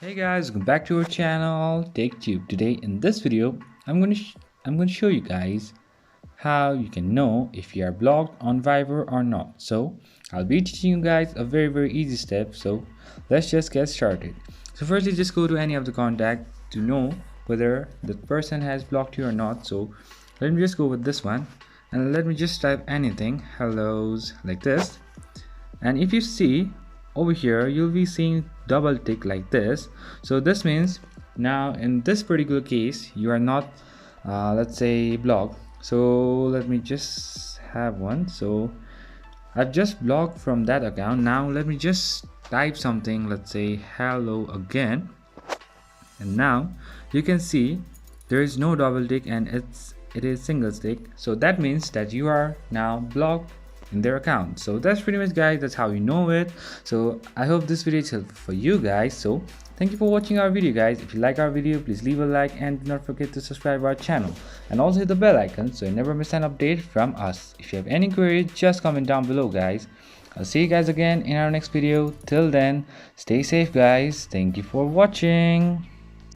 Hey guys, welcome back to our channel TechTube. Today in this video, I'm going to show you guys how you can know if you are blocked on Viber or not. So I'll be teaching you guys a very easy step. So let's just get started. So firstly, just go to any of the contact to know whether the person has blocked you or not. So let me just go with this one and let me just type anything, hellos, like this. And if you see over here, you'll be seeing double tick like this. So this means now in this particular case you are not let's say blocked. So let me just have one. So I've just blocked from that account. Now let me just type something, let's say hello again, and now you can see there is no double tick and it is single tick. So that means that you are now blocked in their account. So that's pretty much, guys, that's how you know it. So I hope this video is helpful for you guys. So thank you for watching our video, guys. If you like our video, please leave a like and do not forget to subscribe our channel and also hit the bell icon so you never miss an update from us. If you have any queries, just comment down below, guys. I'll see you guys again in our next video. Till then, stay safe, guys. Thank you for watching.